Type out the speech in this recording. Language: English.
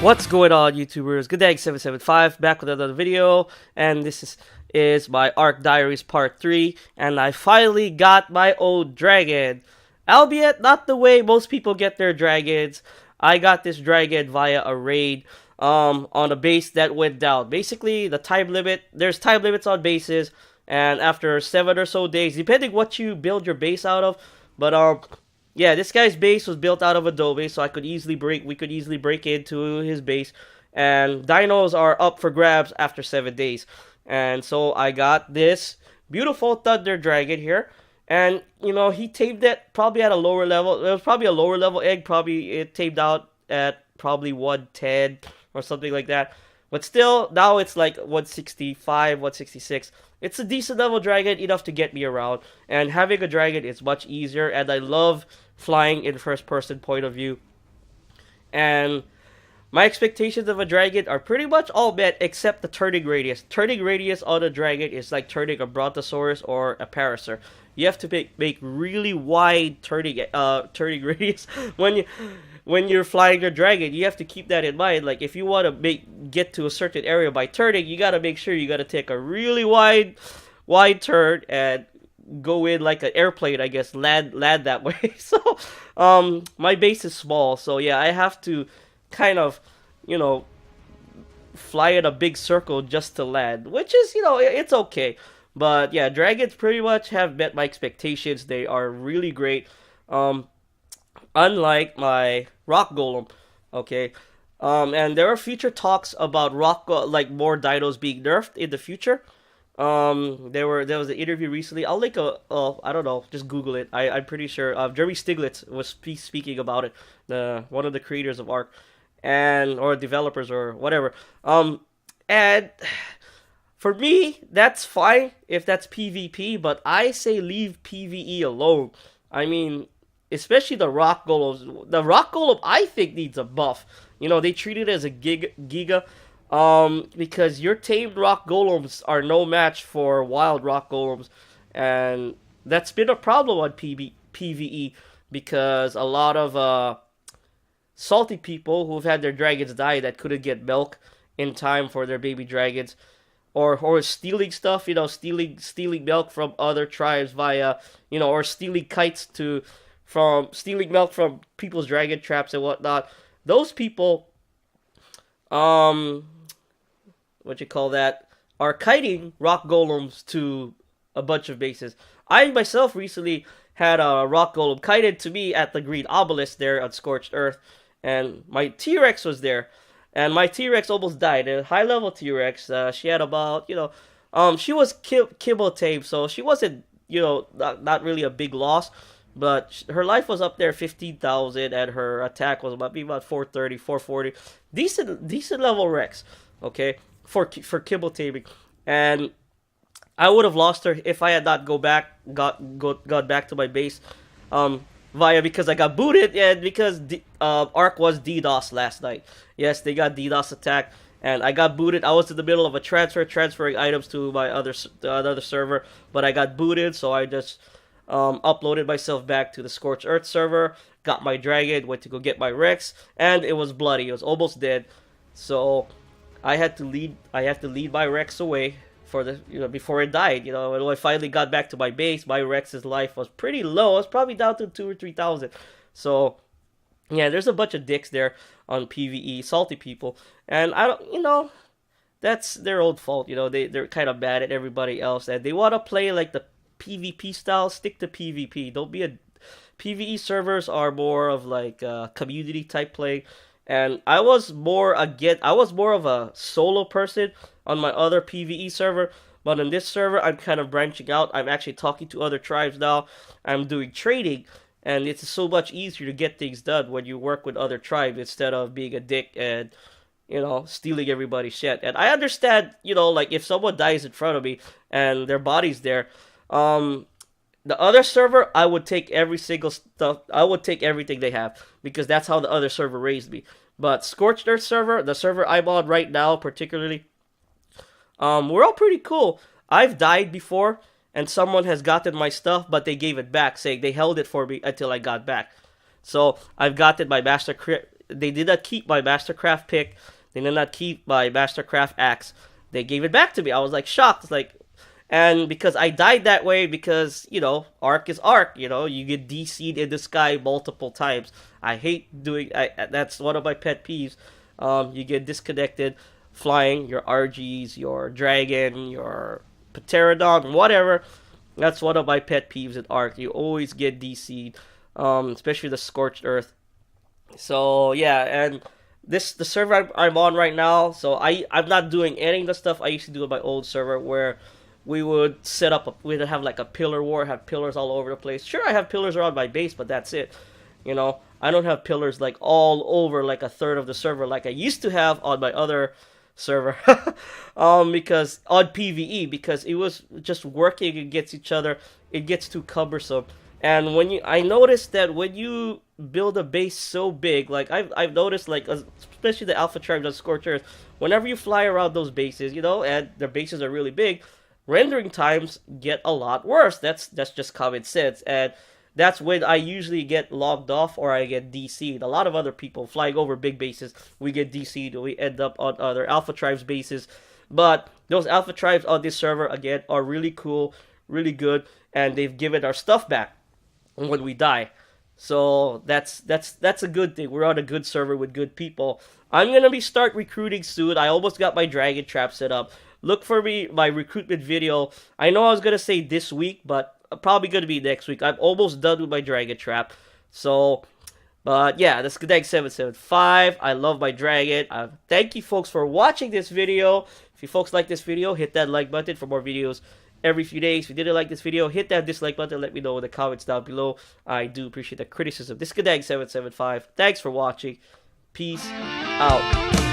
What's going on, YouTubers? Good day, 775 back with another video, and this is my Ark Diaries Part 3, and I finally got my old dragon. Albeit not the way most people get their dragons. I got this dragon via a raid on a base that went down. Basically, there's time limits on bases, and after 7 or so days, depending what you build your base out of, but yeah, this guy's base was built out of adobe, so we could easily break into his base, and dinos are up for grabs after 7 days. And so I got this beautiful thunder dragon here, and he tamed it probably at a lower level. It was probably a lower level egg, probably it tamed out at probably 110 or something like that. But still, now it's like 165, 166. It's a decent level dragon, enough to get me around. And having a dragon is much easier, and I love flying in first person point of view. And my expectations of a dragon are pretty much all met except the turning radius. Turning radius on a dragon is like turning a brontosaurus or a parasaur. You have to make really wide turning radius when you're flying your dragon. You have to keep that in mind. Like, if you want to get to a certain area by turning, you gotta make sure you gotta take a really wide turn and go in like an airplane, I guess, land that way. So my base is small, so yeah, I have to kind of fly in a big circle just to land, which is it's okay. But yeah, dragons pretty much have met my expectations. They are really great, unlike my rock golem. Okay, and there are future talks about like more dinos being nerfed in the future. There was an interview recently. I'll link I don't know, just Google it. I'm pretty sure Jeremy Stiglitz was speaking about it, one of the creators of Ark, or developers or whatever. And for me, that's fine if that's PvP, but I say leave PvE alone. I mean, especially the rock golems. The rock golem, I think, needs a buff. They treat it as a giga. Because your tamed rock golems are no match for wild rock golems, and that's been a problem on PvE because a lot of salty people who've had their dragons die that couldn't get milk in time for their baby dragons, or stealing stuff, stealing milk from other tribes via, or stealing stealing milk from people's dragon traps and whatnot. Those people, are kiting rock golems to a bunch of bases. I myself recently had a rock golem kited to me at the green obelisk there on Scorched Earth, and my TRex was there, and my TRex almost died. A high level TRex, she had about, she was kibble tamed, so she wasn't, not really a big loss, but her life was up there 15,000, and her attack was about 430, 440. Decent level Rex, okay, for kibble taming. And I would have lost her if I had not got back to my base because I got booted, and because Ark was DDoS last night. Yes, they got DDoS attacked, and I got booted. I was in the middle of a transferring items to my another server, but I got booted, so I just uploaded myself back to the Scorched Earth server, got my dragon, went to go get my Rex, and it was bloody. It was almost dead, so I had to lead my Rex away for before it died. When I finally got back to my base, my Rex's life was pretty low. It was probably down to 2,000 or 3,000. So yeah, there's a bunch of dicks there on PvE, salty people, and I don't, that's their own fault. They're kind of mad at everybody else, and they want to play like the PvP style. Stick to PvP. Don't be a PvE servers are more of like a community type play. And I was more of a solo person on my other PvE server, but on this server, I'm kind of branching out. I'm actually talking to other tribes now. I'm doing trading, and it's so much easier to get things done when you work with other tribes instead of being a dick and, stealing everybody's shit. And I understand, like, if someone dies in front of me and their body's there, the other server, I would take every single stuff. I would take everything they have, because that's how the other server raised me. But Scorched Earth server, the server I'm on right now particularly, we're all pretty cool. I've died before, and someone has gotten my stuff, but they gave it back, saying they held it for me until I got back. So I've gotten my master they did not keep my Mastercraft pick. They did not keep my Mastercraft axe. They gave it back to me. I was like shocked. It's like, and because I died that way, because you know, Ark is Ark. You know, you get DC'd in the sky multiple times. I hate doing. That's one of my pet peeves. You get disconnected flying your RGs, your dragon, your pterodon, whatever. That's one of my pet peeves in Ark. You always get DC'd, especially the Scorched Earth. So yeah, and the server I'm on right now. So I'm not doing any of the stuff I used to do on my old server where we would set up. We'd have like a pillar war, have pillars all over the place. Sure, I have pillars around my base, but that's it. You know, I don't have pillars like all over like a third of the server like I used to have on my other server. Because on PVE, because it was just working against each other, it gets too cumbersome. And I noticed that when you build a base so big, like I've noticed, like especially the Alpha tribes on Scorched Earth, whenever you fly around those bases, you know, and their bases are really big, rendering times get a lot worse. That's just common sense, and that's when I usually get logged off or I get DC'd. A lot of other people flying over big bases, we get DC'd or we end up on other Alpha Tribes bases. But those Alpha Tribes on this server, again, are really cool, really good, and they've given our stuff back when we die. So that's a good thing. We're on a good server with good people. I'm going to start recruiting soon. I almost got my dragon trap set up. Look for my recruitment video. I know I was going to say this week, but probably going to be next week. I'm almost done with my dragon trap. So, but yeah, that's Gdag775. I love my dragon. Thank you folks for watching this video. If you folks like this video, hit that like button for more videos every few days. If you didn't like this video, hit that dislike button. Let me know in the comments down below. I do appreciate the criticism. This is Gdag775. Thanks for watching. Peace out.